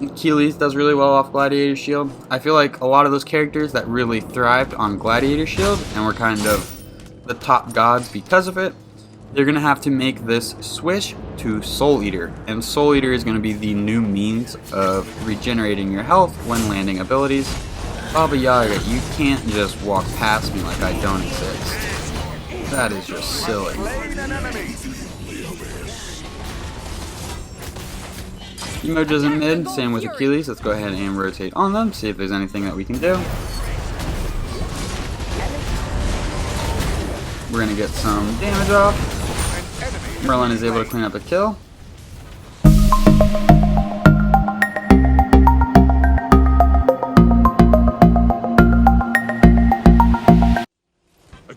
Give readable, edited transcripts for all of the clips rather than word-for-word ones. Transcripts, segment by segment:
Achilles does really well off Gladiator Shield. I feel like a lot of those characters that really thrived on Gladiator Shield and were kind of the top gods because of it, they're going to have to make this switch to Soul Eater. And Soul Eater is going to be the new means of regenerating your health when landing abilities. Baba Yaga, you can't just walk past me like I don't exist. That is just silly. Emoja's in mid, same with Achilles. Let's go ahead and rotate on them, see if there's anything that we can do. We're going to get some damage off. Merlin is able to clean up a kill.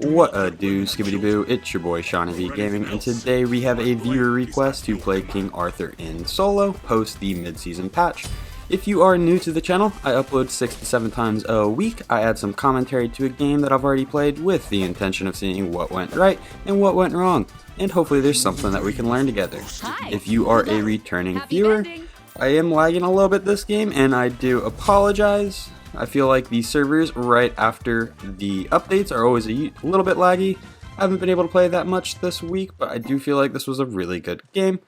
What a do, skibbity boo, it's your boy SeanyB Gaming, and today we have a viewer request to play King Arthur in solo post the mid-season patch. If you are new to the channel, I upload 6 to 7 times a week. I add some commentary to a game that I've already played with the intention of seeing what went right and what went wrong, and hopefully there's something that we can learn together. If you are a returning viewer, I am lagging a little bit this game, and I do apologize. I feel like the servers right after the updates are always a little bit laggy. I haven't been able to play that much this week, but I do feel like this was a really good game.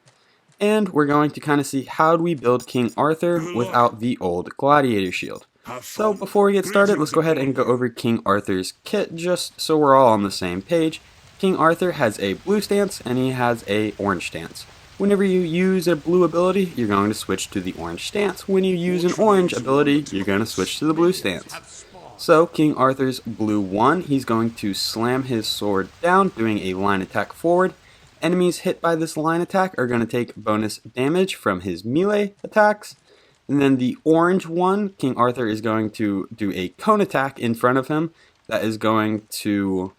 And we're going to kind of see how do we build King Arthur without the old Gladiator Shield. So before we get started, let's go ahead and go over King Arthur's kit just so we're all on the same page. King Arthur has a blue stance and he has a orange stance. Whenever you use a blue ability, you're going to switch to the orange stance. When you use an orange ability, you're going to switch to the blue stance. So, King Arthur's blue 1, he's going to slam his sword down, doing a line attack forward. Enemies hit by this line attack are going to take bonus damage from his melee attacks. And then the orange 1, King Arthur is going to do a cone attack in front of him that is going to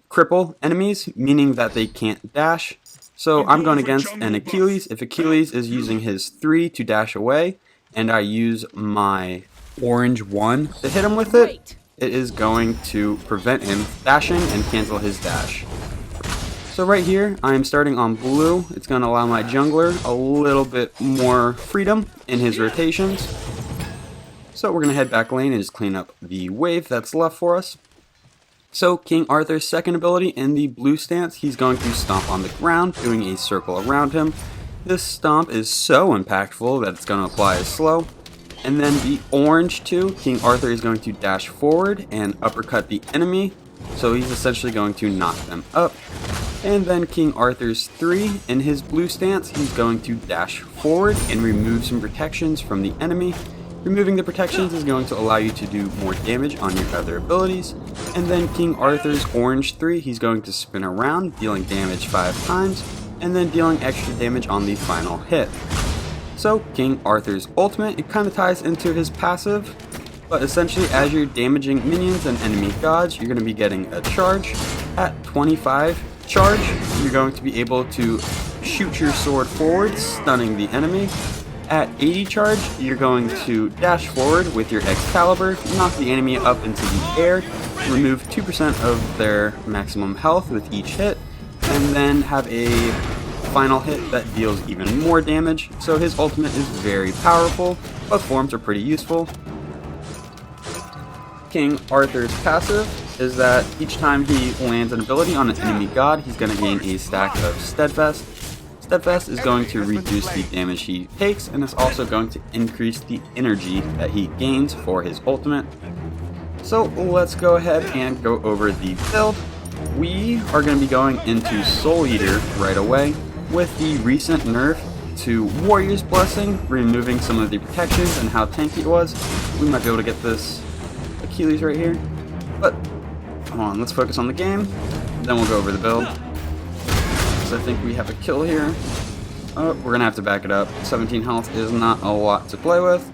cripple enemies, meaning that they can't dash. So I'm going against an Achilles. If Achilles is using his 3 to dash away, and I use my orange 1 to hit him with it, it is going to prevent him dashing and cancel his dash. So right here, I am starting on blue. It's going to allow my jungler a little bit more freedom in his rotations. So we're going to head back lane and just clean up the wave that's left for us. So King Arthur's second ability in the blue stance, he's going to stomp on the ground, doing a circle around him. This stomp is so impactful that it's going to apply as slow. And then the orange 2, King Arthur is going to dash forward and uppercut the enemy. So he's essentially going to knock them up. And then King Arthur's 3, in his blue stance, he's going to dash forward and remove some protections from the enemy. Removing the protections is going to allow you to do more damage on your other abilities. And then King Arthur's orange 3, he's going to spin around, dealing damage 5 times, and then dealing extra damage on the final hit. So King Arthur's ultimate, it kind of ties into his passive, but essentially as you're damaging minions and enemy gods, you're going to be getting a charge. At 25 charge, you're going to be able to shoot your sword forward, stunning the enemy. At 80 charge, you're going to dash forward with your Excalibur, knock the enemy up into the air, remove 2% of their maximum health with each hit, and then have a final hit that deals even more damage. So his ultimate is very powerful, but forms are pretty useful. King Arthur's passive is that each time he lands an ability on an enemy god, he's going to gain a stack of Steadfast. Steadfast is going to reduce the damage he takes, and it's also going to increase the energy that he gains for his ultimate. So let's go ahead and go over the build. We are going to be going into Soul Eater right away with the recent nerf to Warrior's Blessing, removing some of the protections and how tanky it was. We might be able to get this Achilles right here, but hold on, let's focus on the game, then we'll go over the build. I think we have a kill here. Oh, we're gonna have to back it up. 17 health is not a lot to play with.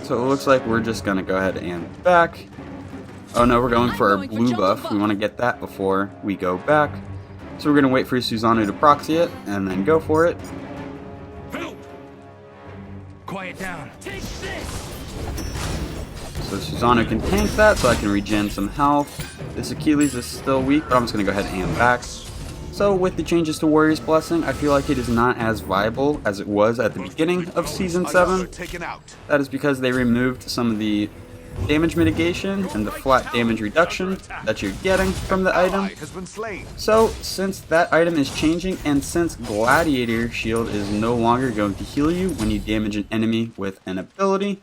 So it looks like we're just gonna go ahead and back. Oh no, we're going for our blue buff. We want to get that before we go back. So we're gonna wait for Susanoo to proxy it and then go for it. Help! Quiet down. Take this. So Susanoo can tank that so I can regen some health. This Achilles is still weak, but I'm just going to go ahead and back. So with the changes to Warrior's Blessing, I feel like it is not as viable as it was at the beginning of Season 7. That is because they removed some of the damage mitigation and the flat damage reduction that you're getting from the item. So since that item is changing, and since Gladiator Shield is no longer going to heal you when you damage an enemy with an ability,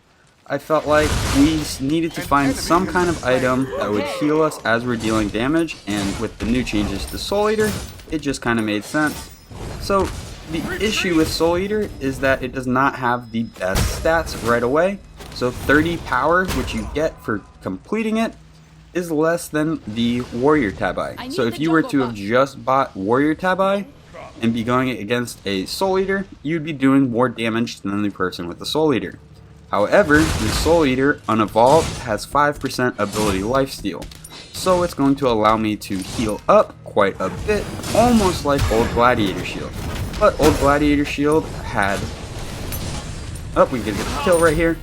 I felt like we needed to find some kind of item that would heal us as we're dealing damage, and with the new changes to Soul Eater, it just kind of made sense. So the issue with Soul Eater is that it does not have the best stats right away. So 30 power, which you get for completing it, is less than the Warrior Tabi. So if you were to have just bought Warrior Tabi and be going against a Soul Eater, you'd be doing more damage than the person with the Soul Eater. However, the Soul Eater unevolved has 5% ability lifesteal, so it's going to allow me to heal up quite a bit, almost like old Gladiator Shield. But old Gladiator Shield had... Oh, we get a kill right here.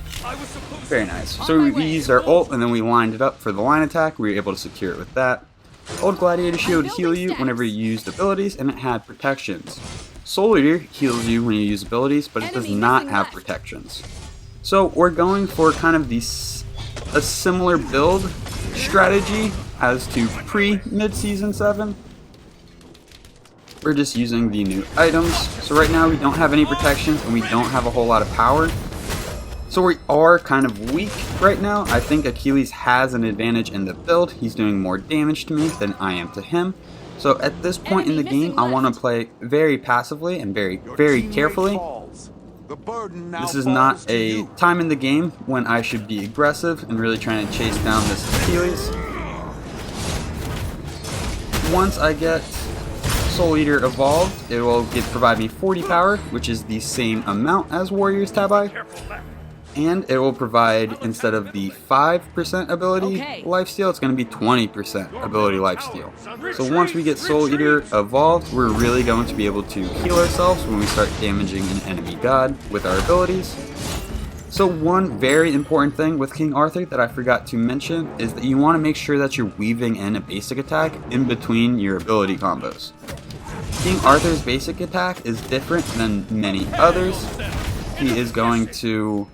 Very nice. So we used our ult and then we lined it up for the line attack. We were able to secure it with that. Old Gladiator Shield would heal you whenever you used abilities, and it had protections. Soul Eater heals you when you use abilities, but it does not have protections. So we're going for kind of a similar build strategy as to pre-mid-season 7. We're just using the new items. So right now we don't have any protections and we don't have a whole lot of power. So we are kind of weak right now. I think Achilles has an advantage in the build. He's doing more damage to me than I am to him. So at this point in the game, I want to play very passively and very carefully. This is not a time in the game when I should be aggressive and really trying to chase down this Achilles. Once I get Soul Eater evolved, it will provide me 40 power, which is the same amount as Warrior's Tabi. And it will provide, instead of the 5% ability lifesteal, it's going to be 20% ability lifesteal. So once we get Soul Eater evolved, we're really going to be able to heal ourselves when we start damaging an enemy god with our abilities. So one very important thing with King Arthur that I forgot to mention is that you want to make sure that you're weaving in a basic attack in between your ability combos. King Arthur's basic attack is different than many others. He is going to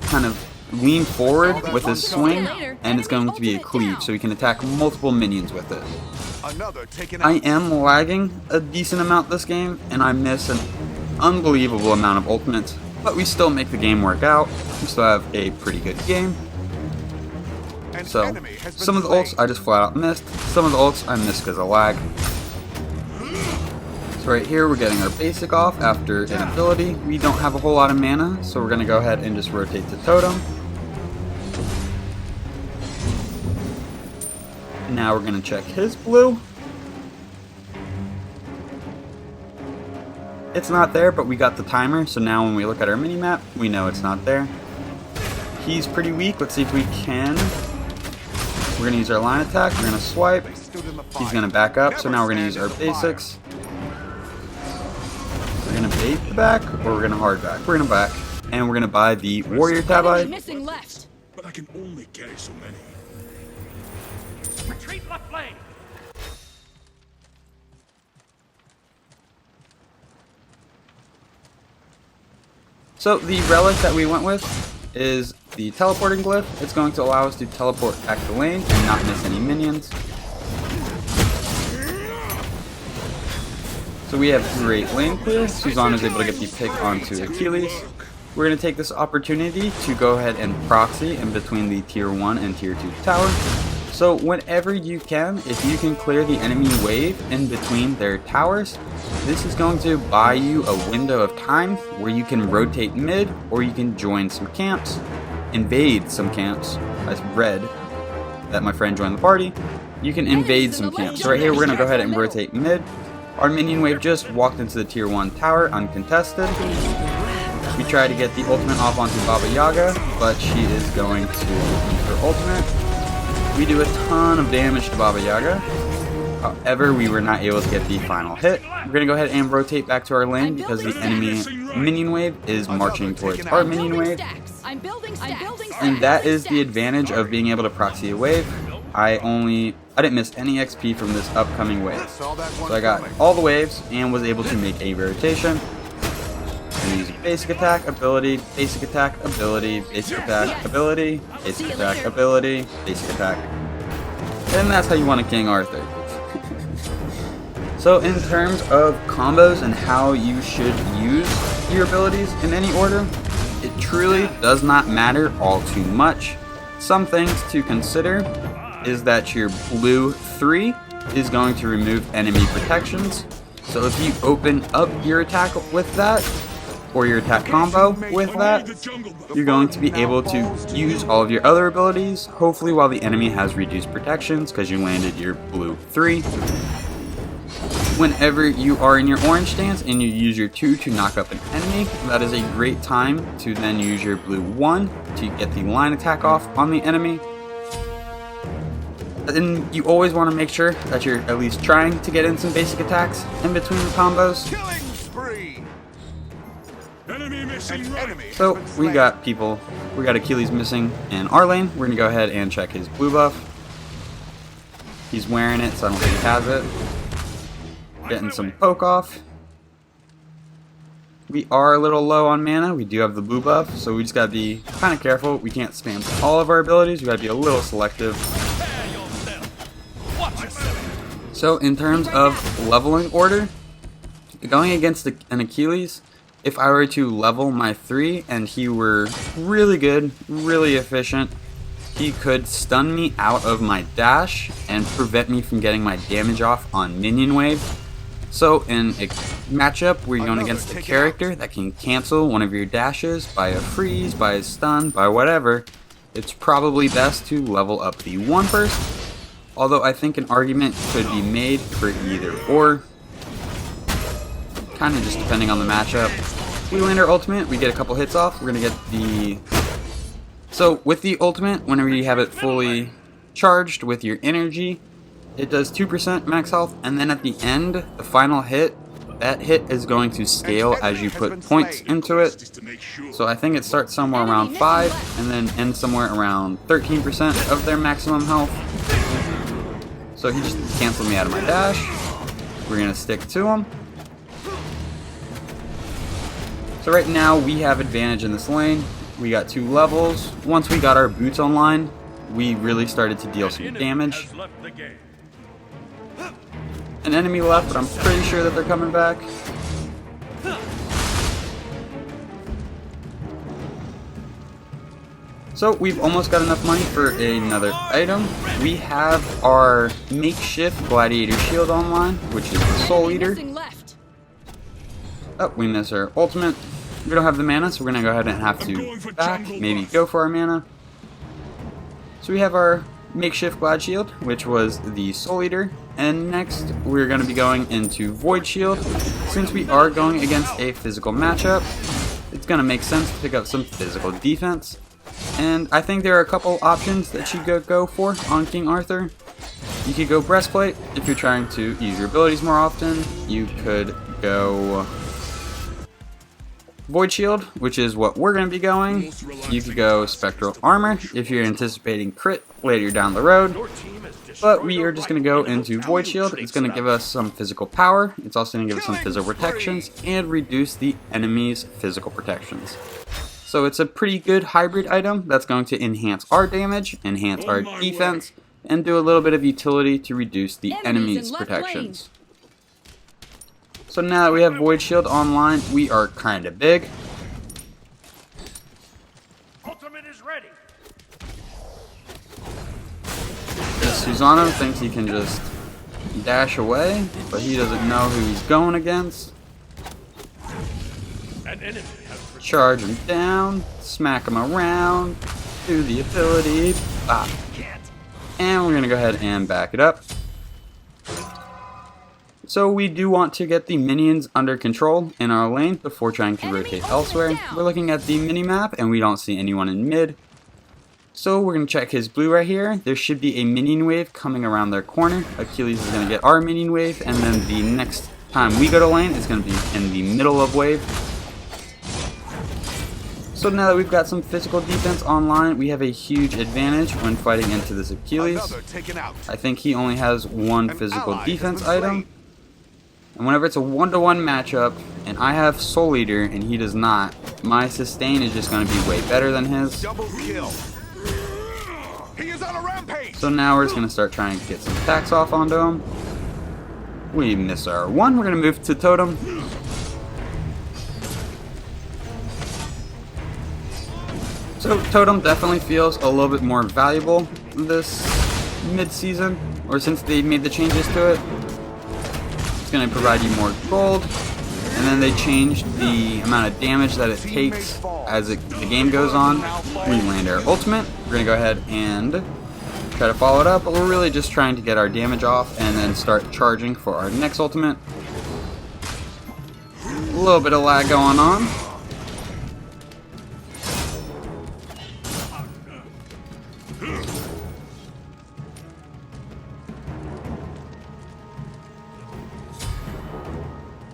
kind of lean forward with his swing, and it's going to be a cleave, so he can attack multiple minions with it. I am lagging a decent amount this game, and I miss an unbelievable amount of ultimates, but we still make the game work out. We still have a pretty good game. So, some of the ults I just flat out missed, some of the ults I missed because of lag. So right here we're getting our basic off after an ability. We don't have a whole lot of mana, so we're going to go ahead and just rotate to Totem. Now we're going to check his blue. It's not there, but we got the timer, so now when we look at our mini-map, we know it's not there. He's pretty weak. Let's see if we can. We're going to use our line attack. We're going to swipe. He's going to back up, so now we're going to use our basics. We're going to bait the back, or we're going to hard back. We're going to back, and we're going to buy the Warrior Tabi. But I can only carry so many. Retreat left lane. So the relic that we went with is the teleporting glyph. It's going to allow us to teleport back to lane and not miss any minions. So we have great lane clear. Suzanne is able to get the pick onto Achilles. We're going to take this opportunity to go ahead and proxy in between the tier 1 and tier 2 tower. So whenever you can, if you can clear the enemy wave in between their towers, this is going to buy you a window of time where you can rotate mid, or you can join some camps, invade some camps. I read that my friend joined the party. You can invade some camps. So right here we're going to go ahead and rotate mid. Our minion wave just walked into the tier 1 tower uncontested. We try to get the ultimate off onto Baba Yaga, but she is going to use her ultimate. We do a ton of damage to Baba Yaga. However, we were not able to get the final hit. We're going to go ahead and rotate back to our lane because the enemy minion wave is marching towards our minion wave. And that is the advantage of being able to proxy a wave. I didn't miss any XP from this upcoming wave. So I got all the waves and was able to make a rotation. I'm using basic attack, ability, basic attack, ability, basic attack, ability, basic attack, ability, basic attack. And that's how you want to King Arthur. So in terms of combos and how you should use your abilities in any order, it truly does not matter all too much. Some things to consider is that your blue 3 is going to remove enemy protections. So if you open up your attack with that, or your attack combo with that, you're going to be able to use all of your other abilities, hopefully while the enemy has reduced protections because you landed your blue 3. Whenever you are in your orange stance and you use your 2 to knock up an enemy, that is a great time to then use your blue 1 to get the line attack off on the enemy. And you always want to make sure that you're at least trying to get in some basic attacks in between the combos. So we got Achilles missing in our lane. We're going to go ahead and check his blue buff. He's wearing it, so I don't think he has it. Getting some poke off. We are a little low on mana. We do have the blue buff, so we just gotta be kind of careful. We can't spam all of our abilities. We gotta be a little selective. So in terms of leveling order, going against an Achilles, if I were to level my 3 and he were really good, really efficient, he could stun me out of my dash and prevent me from getting my damage off on minion wave. So in a matchup where you're going against a character that can cancel one of your dashes by a freeze, by a stun, by whatever, it's probably best to level up the 1 first. Although I think an argument could be made for either or, kind of just depending on the matchup. We land our ultimate, we get a couple hits off, we're going to get the... So with the ultimate, whenever you have it fully charged with your energy, it does 2% max health, and then at the end, the final hit, that hit is going to scale as you put points into it. So I think it starts somewhere around 5, and then ends somewhere around 13% of their maximum health. So he just canceled me out of my dash. We're going to stick to him. So right now, we have advantage in this lane. We got 2 levels. Once we got our boots online, we really started to deal some damage. An enemy left, but I'm pretty sure that they're coming back. So we've almost got enough money for another item. We have our makeshift gladiator shield online, which is the Soul Eater. Oh, we miss our ultimate. We don't have the mana, so we're going to go ahead and have to back, maybe go for our mana. So we have our makeshift glad shield, which was the Soul Eater. And next, we're going to be going into Void Shield. Since we are going against a physical matchup, it's going to make sense to pick up some physical defense. And I think there are a couple options that you could go for on King Arthur. You could go Breastplate if you're trying to use your abilities more often. You could go Void Shield, which is what we're going to be going. You could go Spectral Armor if you're anticipating crit later down the road. But we are just going to go into Void Shield. It's going to give us some physical power. It's also going to give us some physical protections and reduce the enemy's physical protections. So it's a pretty good hybrid item that's going to enhance our damage, enhance our defense, and do a little bit of utility to reduce the enemy's protections. So now that we have Void Shield online, we are kind of big. Ultimate is ready. Susano thinks he can just dash away, but he doesn't know who he's going against. An enemy has Charge him down, smack him around, do the ability, bop. And we're going to go ahead and back it up. So we do want to get the minions under control in our lane before trying to rotate elsewhere. We're looking at the mini-map and we don't see anyone in mid. So we're going to check his blue right here. There should be a minion wave coming around their corner. Achilles is going to get our minion wave, and then the next time we go to lane is going to be in the middle of wave. So now that we've got some physical defense online, we have a huge advantage when fighting into this Achilles. I think he only has one physical defense item. And whenever it's a 1-to-1 matchup, and I have Soul Eater and he does not, my sustain is just going to be way better than his. Double kill. He is on a rampage. So now we're just going to start trying to get some attacks off onto him. We miss our one. We're going to move to Totem. So Totem definitely feels a little bit more valuable this mid-season, or since they made the changes to it. It's going to provide you more gold, and then they changed the amount of damage that it takes as the game goes on. We land our ultimate. We're going to go ahead and try to follow it up, but we're really just trying to get our damage off and then start charging for our next ultimate. A little bit of lag going on.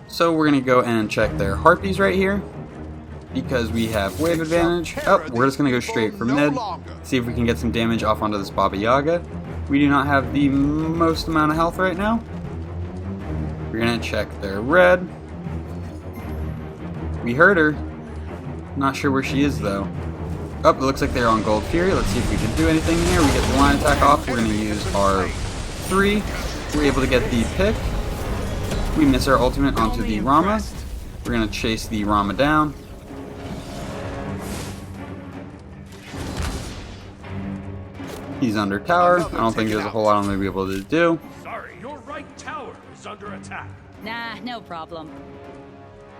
So we're going to go and check their harpies right here, because we have wave advantage. Oh, we're just going to go straight for mid, see if we can get some damage off onto this Baba Yaga. We do not have the most amount of health right now. We're going to check their red. We heard her. Not sure where she is though. Oh, it looks like they're on Gold Fury. Let's see if we can do anything here. We get the line attack off. We're going to use our 3. We're able to get the pick. We miss our ultimate onto the Rama. We're going to chase the Rama down. He's under tower. I don't think there's a whole lot I'm going to be able to do. Sorry, your right tower is under attack. Nah, no problem.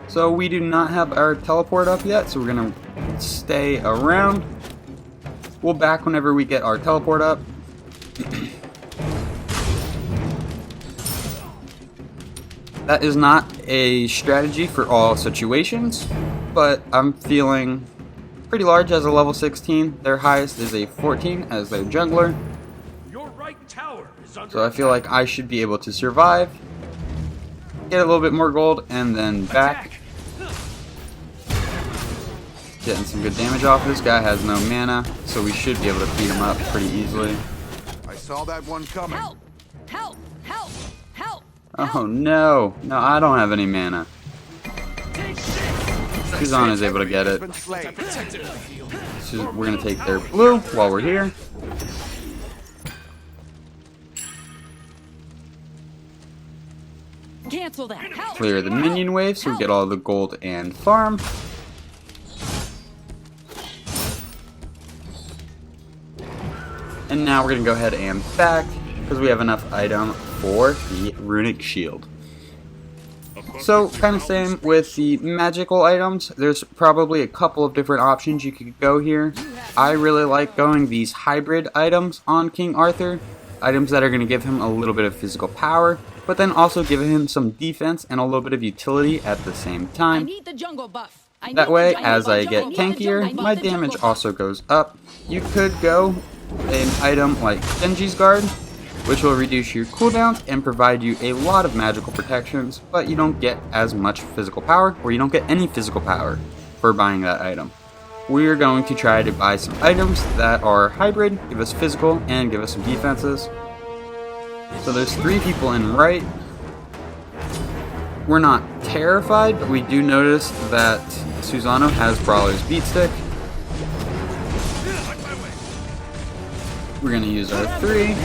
So we do not have our teleport up yet, so we're going to stay around. We'll back whenever we get our teleport up. That is not a strategy for all situations, but I'm feeling pretty large as a level 16. Their highest is a 14 as their jungler. Your right tower is under So I feel like I should be able to survive, get a little bit more gold, and then back. Getting some good damage off. This guy has no mana, so we should be able to beat him up pretty easily. I saw that one coming. Help! Help! Help! Help! Oh no, no, I don't have any mana. Suzanne is able to get it. So we're gonna take their blue while we're here. Cancel that. Help! Clear the minion wave so we get all the gold and farm. And now we're gonna go ahead and back because we have enough item for the Runic shield. So, kind of same with the magical items. There's probably a couple of different options you could go here. I really like going these hybrid items on King Arthur. Items that are going to give him a little bit of physical power, but then also give him some defense and a little bit of utility at the same I time. need the jungle buff. That way, as I get tankier, my damage also goes up. You could go an item like Genji's Guard, which will reduce your cooldowns and provide you a lot of magical protections, but you don't get as much physical power, or you don't get any physical power for buying that item. We're going to try to buy some items that are hybrid, give us physical, and give us some defenses. So there's 3 people in right. We're not terrified, but we do notice that Susano has Brawler's Beat Stick. We're going to use our 3.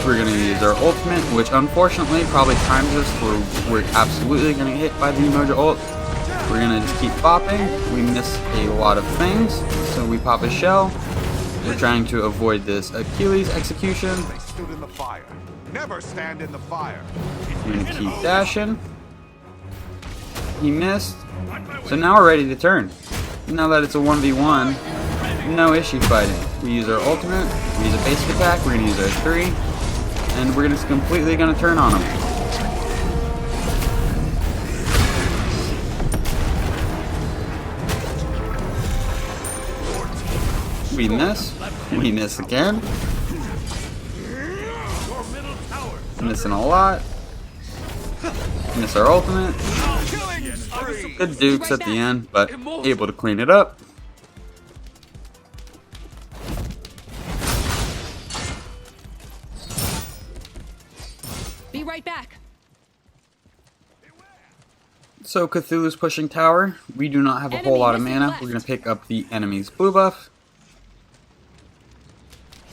We're going to use our ultimate, which unfortunately probably times us where we're absolutely going to get hit by the Emoji ult. We're going to just keep bopping. We miss a lot of things, so we pop a shell. We're trying to avoid this Achilles execution. They stood in the fire. Never stand in the fire. We're going to keep dashing. He missed. So now we're ready to turn. Now that it's a 1v1, no issue fighting. We use our ultimate, we use a basic attack, we're going to use our 3, and we're just completely going to turn on him. We miss again. Missing a lot. Miss our ultimate. Good dukes at the end, but able to clean it up. So Cthulhu's pushing tower. We do not have a whole lot of mana. We're going to pick up the enemy's blue buff.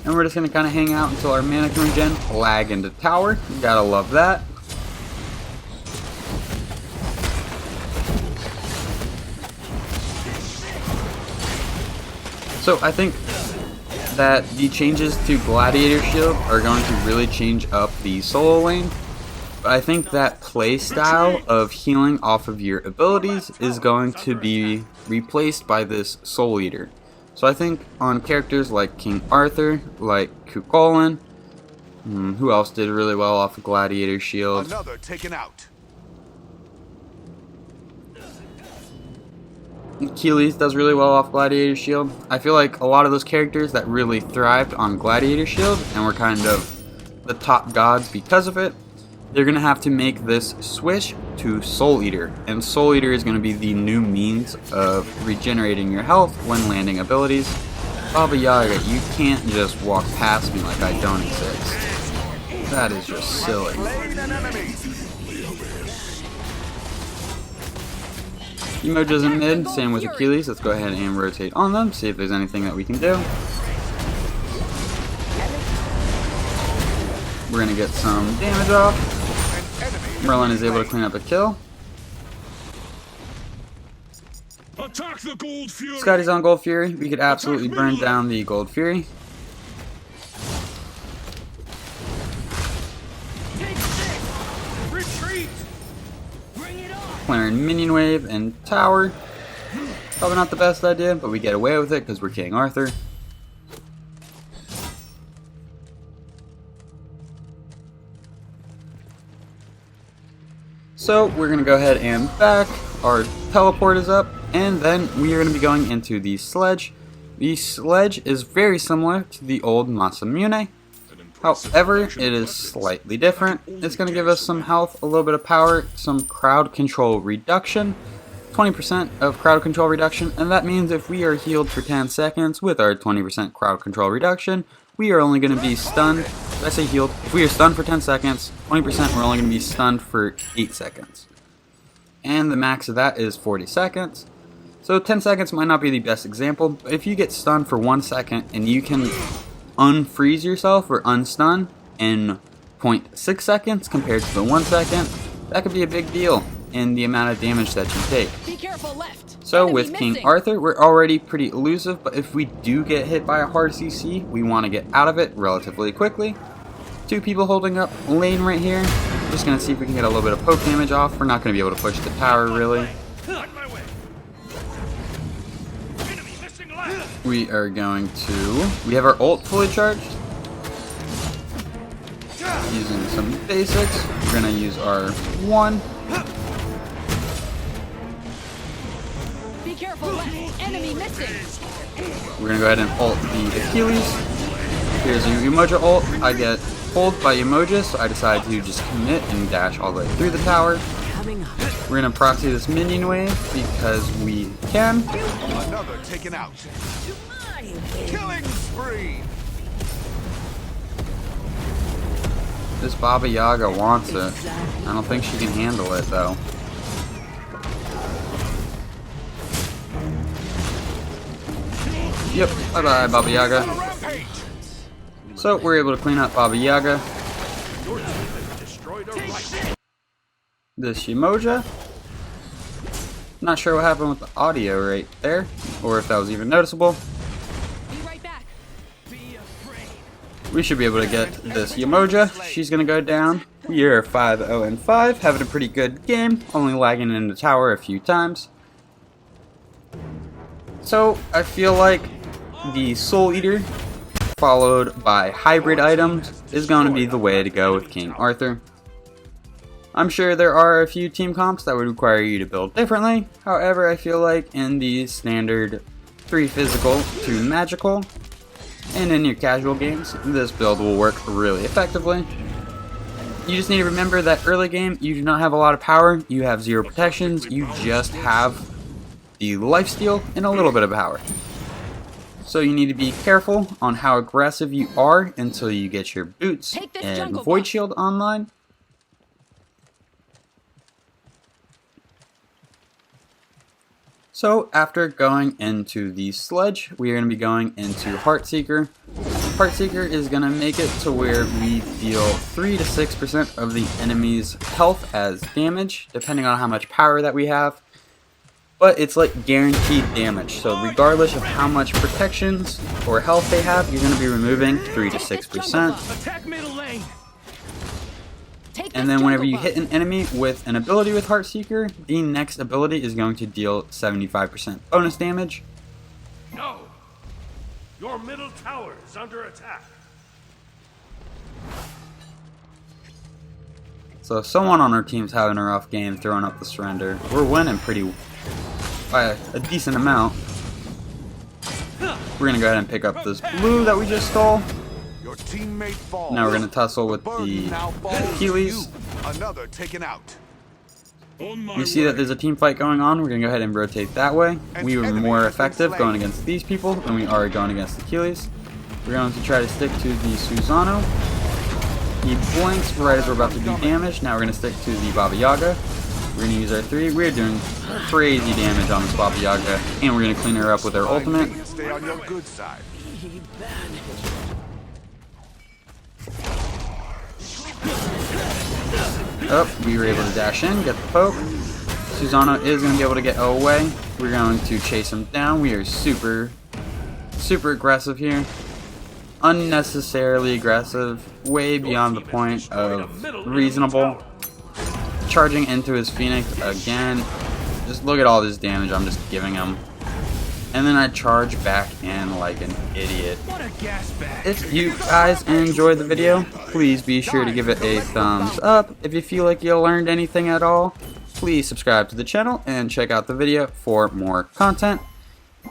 And we're just going to kind of hang out until our mana can regen. Lag into tower. You gotta love that. So I think that the changes to Gladiator Shield are going to really change up the solo lane. But I think that play style of healing off of your abilities is going to be replaced by this Soul Eater. So I think on characters like King Arthur, like Cuchulainn, who else did really well off of Gladiator Shield? Another taken out. Achilles does really well off Gladiator Shield. I feel like a lot of those characters that really thrived on Gladiator Shield and were kind of the top gods because of it, they're going to have to make this switch to Soul Eater. And Soul Eater is going to be the new means of regenerating your health when landing abilities. Baba Yaga, you can't just walk past me like I don't exist. That is just silly. Emojas in mid, same with Achilles. Let's go ahead and rotate on them, see if there's anything that we can do. We're going to get some damage off. Merlin is able to clean up a kill. Attack the Gold Fury. Scotty's on Gold Fury. We could absolutely burn down the Gold Fury. Retreat. Bring it on. Clearing Minion Wave and Tower. Probably not the best idea, but we get away with it because we're King Arthur. So we're going to go ahead and back. Our teleport is up, and then we are going to be going into the Sledge. The Sledge is very similar to the old Masamune. However, it is slightly different. It's going to give us some health, a little bit of power, some crowd control reduction, 20% of crowd control reduction, and that means if we are healed for 10 seconds with our 20% crowd control reduction, we are only going to be stunned. Did I say healed? If we are stunned for 10 seconds, 20% we're only going to be stunned for 8 seconds. And the max of that is 40 seconds. So 10 seconds might not be the best example, but if you get stunned for 1 second and you can unfreeze yourself or unstun in 0.6 seconds compared to the 1 second, that could be a big deal in the amount of damage that you take. Be careful left. So Enemy with King missing. Arthur, we're already pretty elusive, but if we do get hit by a hard CC, we want to get out of it relatively quickly. 2 people holding up lane right here. Just going to see if we can get a little bit of poke damage off. We're not going to be able to push the tower really. On my way. Enemy missing left. We are going to... We have our ult fully charged. Using some basics. We're going to use our 1. Be careful left. Enemy missing. We're going to go ahead and ult the Achilles. Here's a Umoja ult. I get pulled by Umoja, so I decide to just commit and dash all the way through the tower. We're going to proxy this minion wave because we can. Another taken out. Killing spree. This Baba Yaga wants it. I don't think she can handle it though. Yep, bye bye Baba Yaga. Rampage. So we're able to clean up Baba Yaga. Your team has destroyed a right. This Umoja. Not sure what happened with the audio right there, or if that was even noticeable. Be right back. Be afraid. We should be able to get this Umoja. She's gonna go down. We are 5-0-5, having a pretty good game, only lagging in the tower a few times. So I feel like the Soul Eater, followed by hybrid items, is going to be the way to go with King Arthur. I'm sure there are a few team comps that would require you to build differently. However, I feel like in the standard 3 physical, 2 magical, and in your casual games, this build will work really effectively. You just need to remember that early game, you do not have a lot of power, you have 0 protections, you just have the lifesteal and a little bit of power. So you need to be careful on how aggressive you are until you get your boots Take this and jungle Void buff. Shield online. So after going into the Sledge, we are going to be going into Heartseeker. Heartseeker is going to make it to where we deal 3 to 6% of the enemy's health as damage, depending on how much power that we have. But it's like guaranteed damage, so regardless of how much protections or health they have, you're going to be removing 3 to 6%. Attack middle lane. And then whenever you hit an enemy with an ability with Heartseeker, the next ability is going to deal 75% bonus damage. No. Your middle tower is under attack. So if someone on our team's having a rough game throwing up the surrender, we're winning by a decent amount. We're going to go ahead and pick up this blue that we just stole. Your teammate falls. Now we're going to tussle with the Achilles. Another taken out. You see that there's a team fight going on. We're going to go ahead and rotate that way. We were more effective going against these people than we are going against Achilles. We're going to try to stick to the Susano. He blinks right as we're about to do damage. Now we're going to stick to the Baba Yaga. We're going to use our 3. We're doing crazy damage on this Baba Yaga. And we're going to clean her up with our ultimate. Stay on your good side. Oh, we were able to dash in, get the poke. Susano is going to be able to get away. We're going to chase him down. We are super aggressive here. Unnecessarily aggressive. Way beyond the point of reasonable. Charging into his Phoenix again. Just look at all this damage I'm just giving him. And then I charge back in like an idiot. What a gas bag. If you guys enjoyed the video, please be sure to give it a thumbs up. If you feel like you learned anything at all, please subscribe to the channel and check out the video for more content.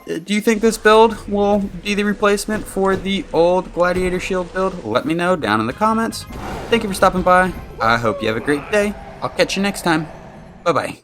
Do you think this build will be the replacement for the old Gladiator Shield build? Let me know down in the comments. Thank you for stopping by. I hope you have a great day. I'll catch you next time. Bye-bye.